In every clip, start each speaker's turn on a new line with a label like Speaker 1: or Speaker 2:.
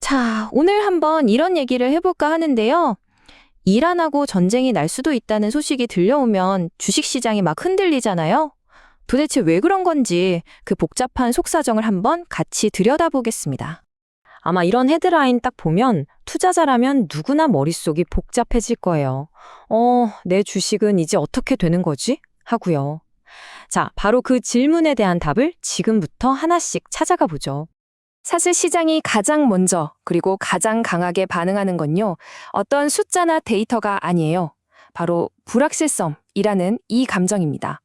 Speaker 1: 자, 오늘 한번 이런 얘기를 해볼까 하는데요. 일 안 하고 전쟁이 날 수도 있다는 소식이 들려오면 주식시장이 막 흔들리잖아요. 도대체 왜 그런 건지 그 복잡한 속사정을 한번 같이 들여다보겠습니다. 아마 이런 헤드라인 딱 보면 투자자라면 누구나 머릿속이 복잡해질 거예요. 내 주식은 이제 어떻게 되는 거지? 하고요. 자, 바로 그 질문에 대한 답을 지금부터 하나씩 찾아가 보죠. 사실 시장이 가장 먼저 그리고 가장 강하게 반응하는 건요. 어떤 숫자나 데이터가 아니에요. 바로 불확실성이라는 이 감정입니다.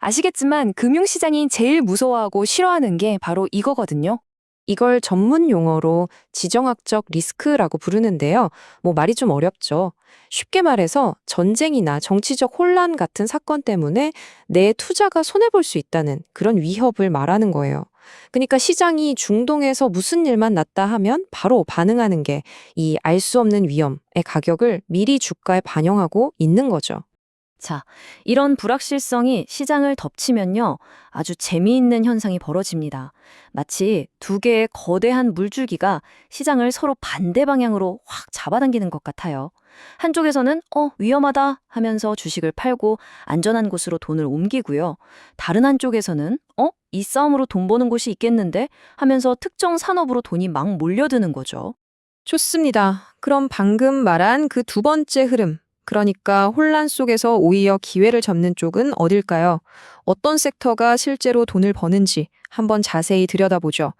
Speaker 1: 아시겠지만 금융시장이 제일 무서워하고 싫어하는 게 바로 이거거든요. 이걸 전문 용어로 지정학적 리스크라고 부르는데요. 말이 좀 어렵죠. 쉽게 말해서 전쟁이나 정치적 혼란 같은 사건 때문에 내 투자가 손해볼 수 있다는 그런 위협을 말하는 거예요. 그러니까 시장이 중동에서 무슨 일만 났다 하면 바로 반응하는 게 이 알 수 없는 위험의 가격을 미리 주가에 반영하고 있는 거죠. 자, 이런 불확실성이 시장을 덮치면요, 아주 재미있는 현상이 벌어집니다. 마치 두 개의 거대한 물줄기가 시장을 서로 반대 방향으로 확 잡아당기는 것 같아요. 한쪽에서는 위험하다 하면서 주식을 팔고 안전한 곳으로 돈을 옮기고요. 다른 한쪽에서는 이 싸움으로 돈 버는 곳이 있겠는데 하면서 특정 산업으로 돈이 막 몰려드는 거죠. 좋습니다. 그럼 방금 말한 그 두 번째 흐름, 그러니까 혼란 속에서 오히려 기회를 잡는 쪽은 어딜까요? 어떤 섹터가 실제로 돈을 버는지 한번 자세히 들여다보죠.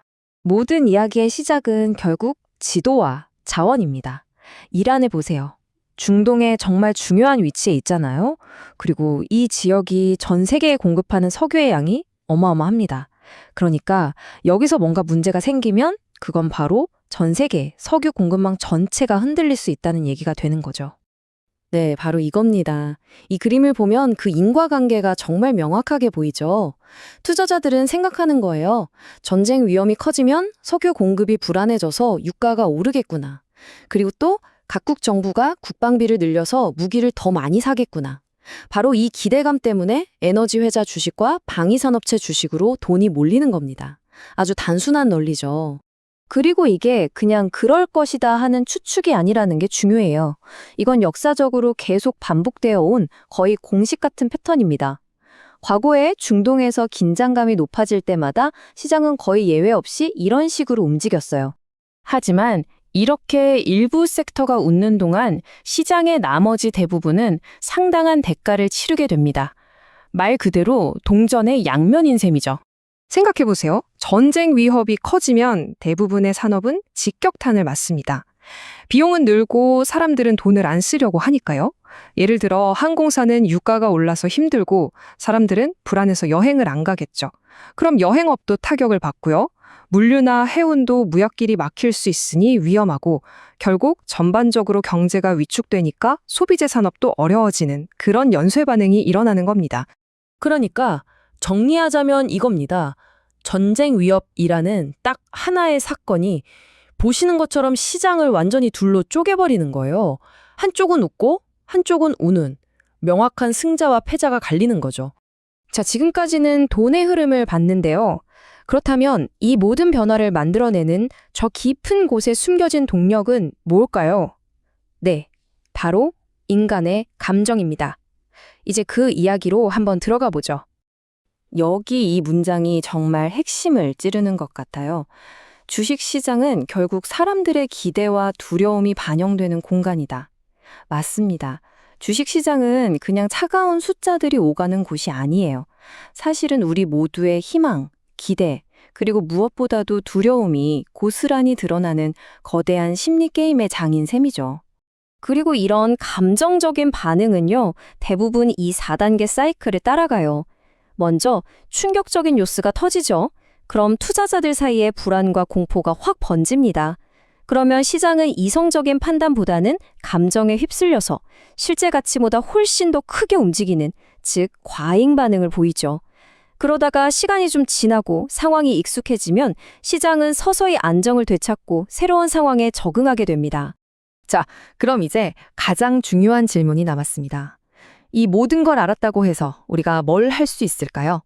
Speaker 1: 모든 이야기의 시작은 결국 지도와 자원입니다. 이란을 보세요. 중동에 정말 중요한 위치에 있잖아요. 그리고 이 지역이 전 세계에 공급하는 석유의 양이 어마어마합니다. 그러니까 여기서 뭔가 문제가 생기면 그건 바로 전 세계 석유 공급망 전체가 흔들릴 수 있다는 얘기가 되는 거죠. 네, 바로 이겁니다. 이 그림을 보면 그 인과관계가 정말 명확하게 보이죠. 투자자들은 생각하는 거예요. 전쟁 위험이 커지면 석유 공급이 불안해져서 유가가 오르겠구나. 그리고 또 각국 정부가 국방비를 늘려서 무기를 더 많이 사겠구나. 바로 이 기대감 때문에 에너지 회사 주식과 방위산업체 주식으로 돈이 몰리는 겁니다. 아주 단순한 논리죠. 그리고 이게 그냥 그럴 것이다 하는 추측이 아니라는 게 중요해요. 이건 역사적으로 계속 반복되어 온 거의 공식 같은 패턴입니다. 과거에 중동에서 긴장감이 높아질 때마다 시장은 거의 예외 없이 이런 식으로 움직였어요. 하지만 이렇게 일부 섹터가 웃는 동안 시장의 나머지 대부분은 상당한 대가를 치르게 됩니다. 말 그대로 동전의 양면인 셈이죠. 생각해보세요. 전쟁 위협이 커지면 대부분의 산업은 직격탄을 맞습니다. 비용은 늘고 사람들은 돈을 안 쓰려고 하니까요. 예를 들어 항공사는 유가가 올라서 힘들고 사람들은 불안해서 여행을 안 가겠죠. 그럼 여행업도 타격을 받고요. 물류나 해운도 무역길이 막힐 수 있으니 위험하고 결국 전반적으로 경제가 위축되니까 소비재 산업도 어려워지는 그런 연쇄 반응이 일어나는 겁니다. 그러니까 정리하자면 이겁니다. 전쟁 위협이라는 딱 하나의 사건이 보시는 것처럼 시장을 완전히 둘로 쪼개버리는 거예요. 한쪽은 웃고 한쪽은 우는 명확한 승자와 패자가 갈리는 거죠. 자, 지금까지는 돈의 흐름을 봤는데요. 그렇다면 이 모든 변화를 만들어내는 저 깊은 곳에 숨겨진 동력은 뭘까요? 네, 바로 인간의 감정입니다. 이제 그 이야기로 한번 들어가 보죠. 여기 이 문장이 정말 핵심을 찌르는 것 같아요. 주식시장은 결국 사람들의 기대와 두려움이 반영되는 공간이다. 맞습니다. 주식시장은 그냥 차가운 숫자들이 오가는 곳이 아니에요. 사실은 우리 모두의 희망, 기대, 그리고 무엇보다도 두려움이 고스란히 드러나는 거대한 심리게임의 장인 셈이죠. 그리고 이런 감정적인 반응은요, 대부분 이 4단계 사이클을 따라가요. 먼저 충격적인 뉴스가 터지죠. 그럼 투자자들 사이에 불안과 공포가 확 번집니다. 그러면 시장은 이성적인 판단보다는 감정에 휩쓸려서 실제 가치보다 훨씬 더 크게 움직이는, 즉 과잉 반응을 보이죠. 그러다가 시간이 좀 지나고 상황이 익숙해지면 시장은 서서히 안정을 되찾고 새로운 상황에 적응하게 됩니다. 자, 그럼 이제 가장 중요한 질문이 남았습니다. 이 모든 걸 알았다고 해서 우리가 뭘 할 수 있을까요?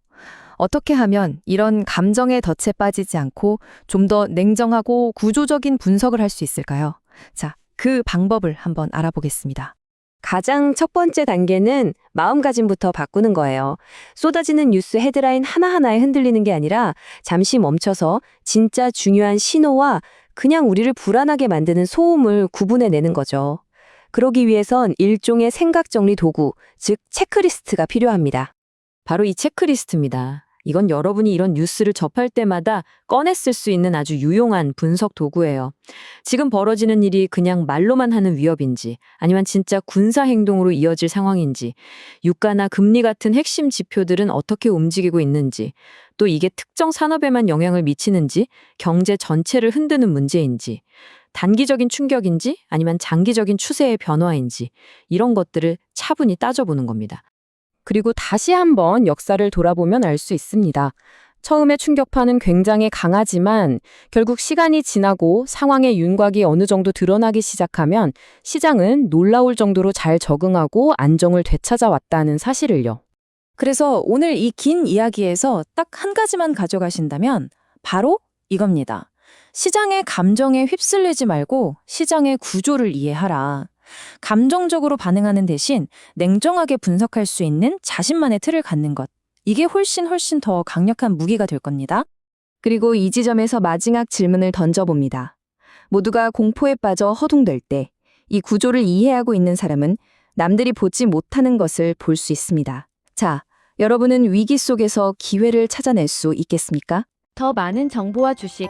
Speaker 2: 어떻게 하면 이런 감정의 덫에 빠지지 않고 좀 더 냉정하고 구조적인 분석을 할 수 있을까요? 자, 그 방법을 한번 알아보겠습니다.
Speaker 3: 가장 첫 번째 단계는 마음가짐부터 바꾸는 거예요. 쏟아지는 뉴스 헤드라인 하나하나에 흔들리는 게 아니라 잠시 멈춰서 진짜 중요한 신호와 그냥 우리를 불안하게 만드는 소음을 구분해내는 거죠. 그러기 위해선 일종의 생각 정리 도구, 즉 체크리스트가 필요합니다. 바로 이 체크리스트입니다. 이건 여러분이 이런 뉴스를 접할 때마다 꺼내 쓸 수 있는 아주 유용한 분석 도구예요. 지금 벌어지는 일이 그냥 말로만 하는 위협인지, 아니면 진짜 군사 행동으로 이어질 상황인지, 유가나 금리 같은 핵심 지표들은 어떻게 움직이고 있는지, 또 이게 특정 산업에만 영향을 미치는지, 경제 전체를 흔드는 문제인지, 단기적인 충격인지, 아니면 장기적인 추세의 변화인지, 이런 것들을 차분히 따져보는 겁니다.
Speaker 2: 그리고 다시 한번 역사를 돌아보면 알 수 있습니다. 처음에 충격파는 굉장히 강하지만 결국 시간이 지나고 상황의 윤곽이 어느 정도 드러나기 시작하면 시장은 놀라울 정도로 잘 적응하고 안정을 되찾아왔다는 사실을요.
Speaker 4: 그래서 오늘 이 긴 이야기에서 딱 한 가지만 가져가신다면 바로 이겁니다. 시장의 감정에 휩쓸리지 말고 시장의 구조를 이해하라. 감정적으로 반응하는 대신 냉정하게 분석할 수 있는 자신만의 틀을 갖는 것. 이게 훨씬 더 강력한 무기가 될 겁니다.
Speaker 2: 그리고 이 지점에서 마지막 질문을 던져봅니다. 모두가 공포에 빠져 허둥댈 때 이 구조를 이해하고 있는 사람은 남들이 보지 못하는 것을 볼 수 있습니다. 자, 여러분은 위기 속에서 기회를 찾아낼 수 있겠습니까?
Speaker 5: 더 많은 정보와 주식,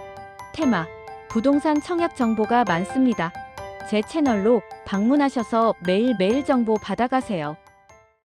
Speaker 5: 테마, 부동산 청약 정보가 많습니다. 제 채널로 방문하셔서 매일매일 정보 받아가세요.